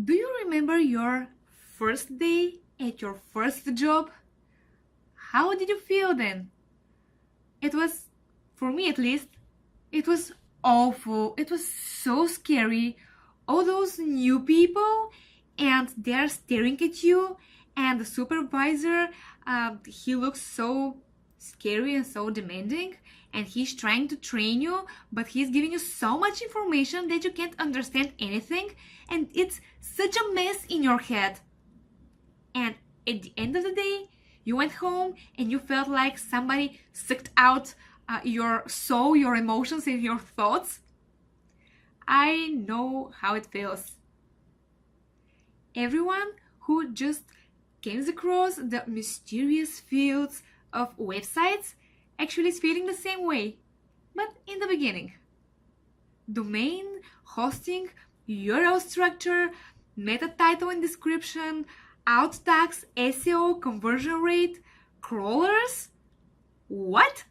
Do you remember your first day at your first job? How did you feel then? It was, for me at least, it was awful. It was so scary. All those new people, and they're staring at you, and the supervisor, he looks so scary and so demanding, and he's trying to train you, but he's giving you so much information that you can't understand anything, and it's such a mess in your head. And at the end of the day, you went home and you felt like somebody sucked out your soul, your emotions, and your thoughts. I know how it feels. Everyone who just comes across the mysterious fields of websites actually is feeling the same way, but in the beginning. Domain, hosting, URL structure, meta title and description, alt tags, SEO, conversion rate, crawlers? What?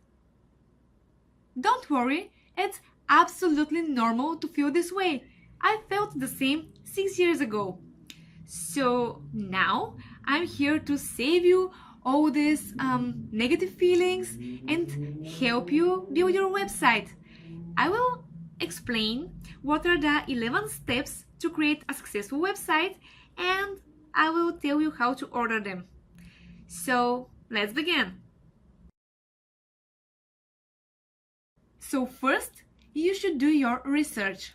Don't worry, it's absolutely normal to feel this way. I felt the same 6 years ago. So now I'm here to save you all these negative feelings and help you build your website. I will explain what are the 11 steps to create a successful website, and I will tell you how to order them. So let's begin. So first, you should do your research.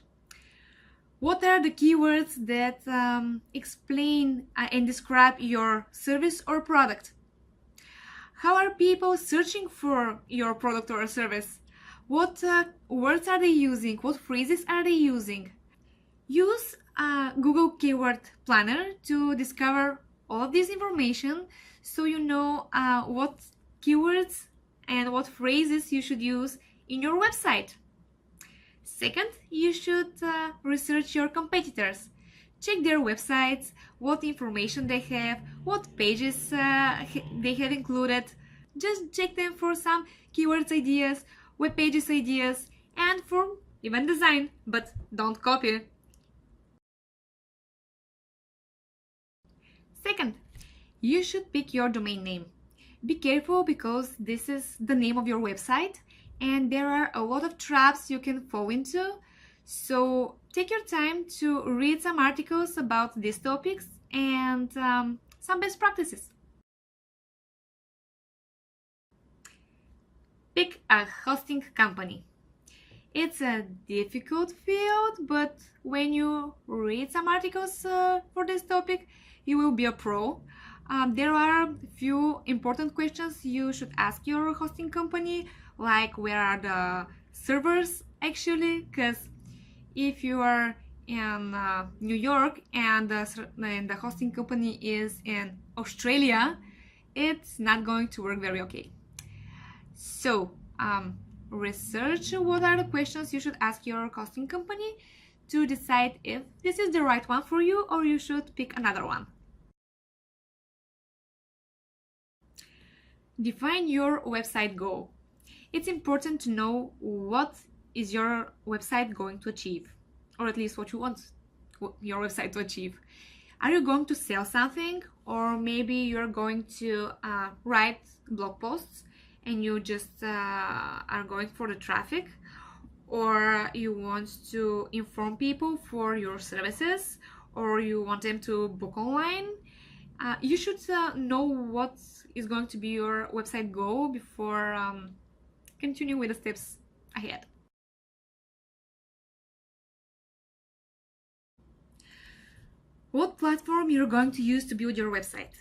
What are the keywords that explain and describe your service or product? How are people searching for your product or service? What words are they using? What phrases are they using? Use Google Keyword Planner to discover all of this information so you know what keywords and what phrases you should use in your website. Second, you should research your competitors. Check their websites, what information they have, what pages they have included. Just check them for some keywords ideas, web pages ideas, and for even design, but don't copy. Second, you should pick your domain name. Be careful because this is the name of your website and there are a lot of traps you can fall into. So take your time to read some articles about these topics and some best practices. Pick a hosting company. It's a difficult field, but when you read some articles for this topic, you will be a pro. There are a few important questions you should ask your hosting company, like where are the servers actually, because if you are in New York and the hosting company is in Australia, it's not going to work very okay. So research what are the questions you should ask your hosting company to decide if this is the right one for you or you should pick another one. Define your website goal. It's important to know what is your website going to achieve, or at least what you want your website to achieve. Are you going to sell something, or maybe you're going to write blog posts and you just are going for the traffic, or you want to inform people for your services, or you want them to book online. You should know what is going to be your website goal before continue with the steps ahead. What platform you're going to use to build your website?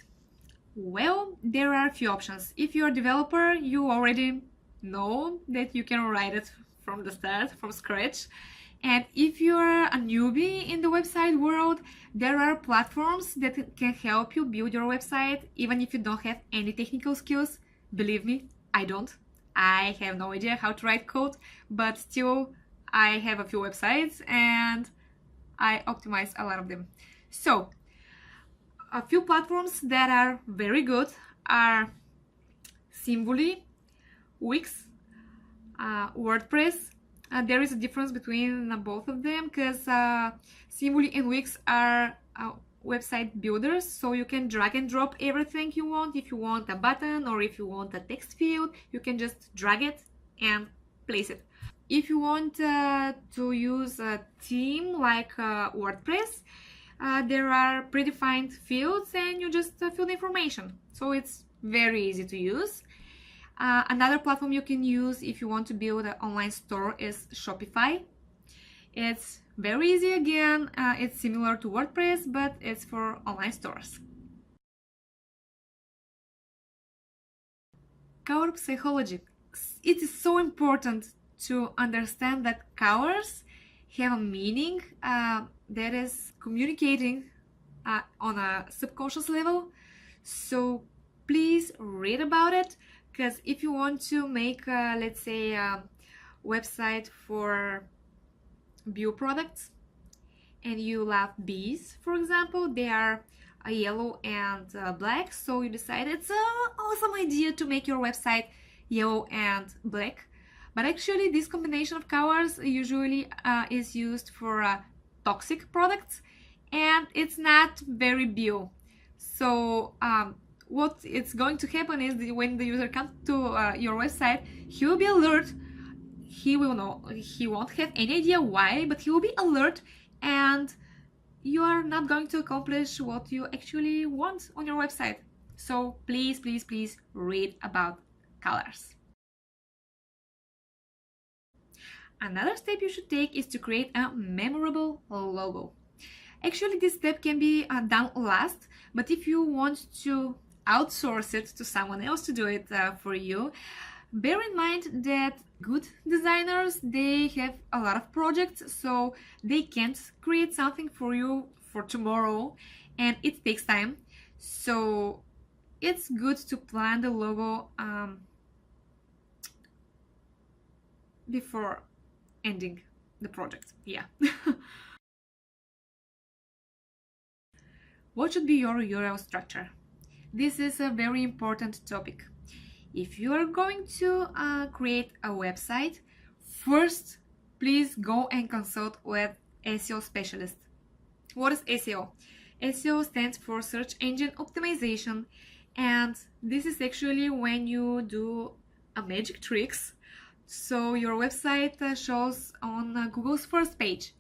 Well, there are a few options. If you're a developer, you already know that you can write it from the start, from scratch. And if you're a newbie in the website world, there are platforms that can help you build your website, even if you don't have any technical skills. Believe me, I don't. I have no idea how to write code, but still I have a few websites and I optimize a lot of them. So, a few platforms that are very good are Symfony, Wix, WordPress, There is a difference between both of them because Seamly and Wix are website builders, so you can drag and drop everything you want. If you want a button or if you want a text field, you can just drag it and place it. If you want to use a theme like WordPress, there are predefined fields and you just fill the information. So it's very easy to use. Another platform you can use if you want to build an online store is Shopify. It's very easy again. It's similar to WordPress, but it's for online stores. Color psychology. It is so important to understand that colors have a meaning that is communicating on a subconscious level. So please read about it, because if you want to make, let's say, a website for bio products and you love bees, for example, they are yellow and black, so you decide it's an awesome idea to make your website yellow and black. But actually this combination of colors usually is used for toxic products, and it's not very bio. So what it's going to happen is that when the user comes to your website, he will be alert. He will know, he won't have any idea why, but he will be alert, and you are not going to accomplish what you actually want on your website. So please, please, please read about colors. Another step you should take is to create a memorable logo. Actually, this step can be done last, but if you want to outsource it to someone else to do it for you, bear in mind that good designers, they have a lot of projects, so they can't create something for you for tomorrow, and it takes time. So it's good to plan the logo before ending the project. Yeah. What should be your URL structure? This is a very important topic. If you are going to create a website, first please go and consult with SEO specialist. What is SEO? SEO stands for search engine optimization, and this is actually when you do a magic tricks so your website shows on Google's first page.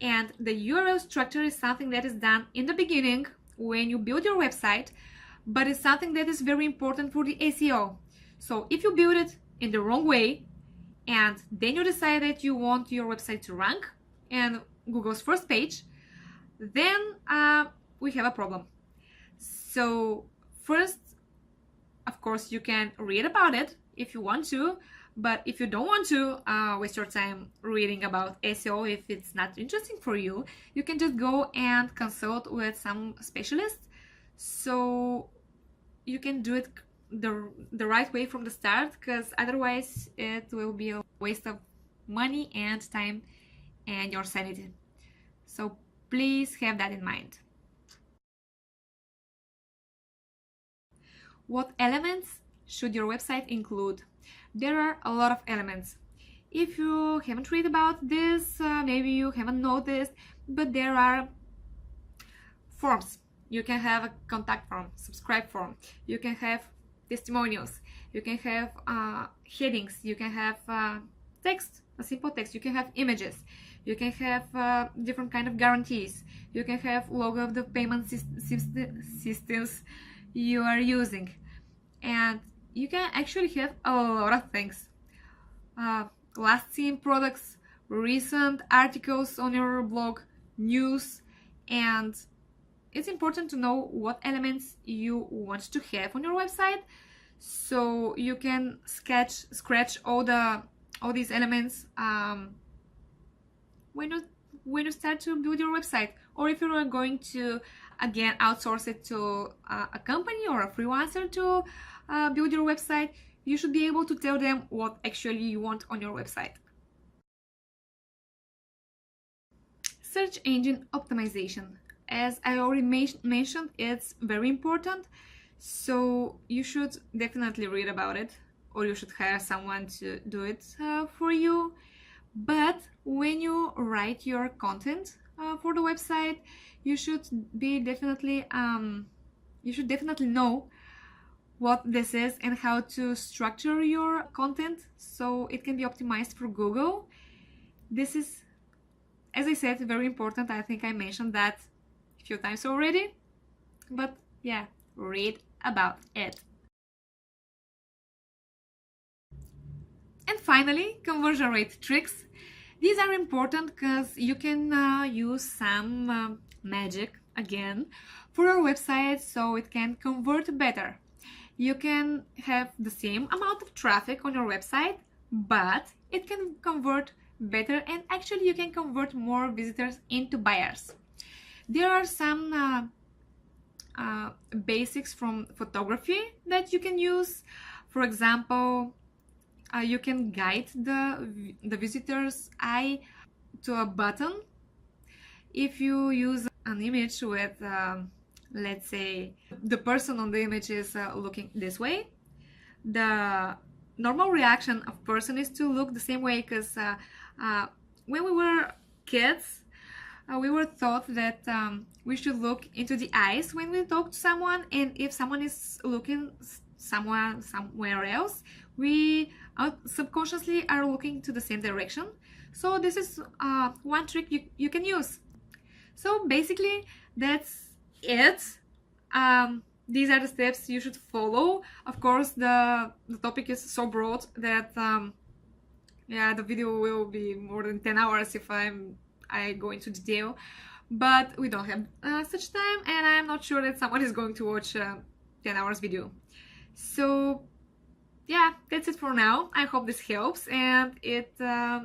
And the URL structure is something that is done in the beginning when you build your website, but it's something that is very important for the SEO. So if you build it in the wrong way and then you decide that you want your website to rank in Google's first page, then we have a problem. So first, of course, you can read about it if you want to, but if you don't want to waste your time reading about SEO, if it's not interesting for you, you can just go and consult with some specialist, so you can do it the right way from the start, because otherwise it will be a waste of money and time and your sanity. So please have that in mind. What elements should your website include? There are a lot of elements. If you haven't read about this, maybe you haven't noticed, but there are forms. You can have a contact form, subscribe form, you can have testimonials, you can have headings, you can have text, a simple text, you can have images, you can have different kind of guarantees, you can have logo of the payment systems you are using, and you can actually have a lot of things. Last seen products, recent articles on your blog, news, and it's important to know what elements you want to have on your website, so you can scratch all these elements when you start to build your website, or if you are going to again outsource it to a company or a freelancer to build your website, you should be able to tell them what actually you want on your website. Search engine optimization. As I already mentioned, it's very important, so you should definitely read about it, or you should hire someone to do it for you. But when you write your content for the website, you should definitely know what this is and how to structure your content so it can be optimized for Google. This is, as I said, very important. I think I mentioned that a few times already, but yeah, read about it. And finally, conversion rate tricks. These are important because you can use some magic again for your website so it can convert better. You can have the same amount of traffic on your website, but it can convert better, and actually you can convert more visitors into buyers. There are some basics from photography that you can use. For example, you can guide the visitor's eye to a button. If you use an image with let's say the person on the image is looking this way, the normal reaction of person is to look the same way, because when we were kids, we were taught that we should look into the eyes when we talk to someone, and if someone is looking somewhere else, we subconsciously are looking to the same direction. So this is one trick you can use. So basically that's it. These are the steps you should follow. Of course, the topic is so broad that yeah, the video will be more than 10 hours if I go into detail, but we don't have such time, and I'm not sure that someone is going to watch a 10 hours video. So yeah, that's it for now. I hope this helps and it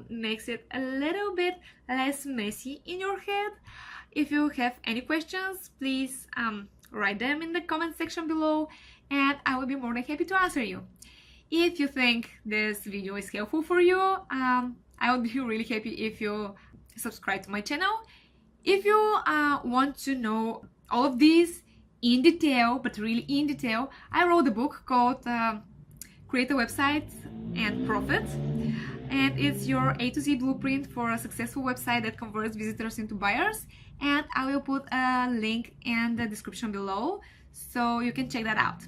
makes it a little bit less messy in your head. If you have any questions, please write them in the comment section below, and I will be more than happy to answer you. If you think this video is helpful for you, I would be really happy if you subscribe to my channel. If you want to know all of these in detail, but really in detail, I wrote a book called Create a Website and Profit, and it's your A to Z blueprint for a successful website that converts visitors into buyers, and I will put a link in the description below so you can check that out.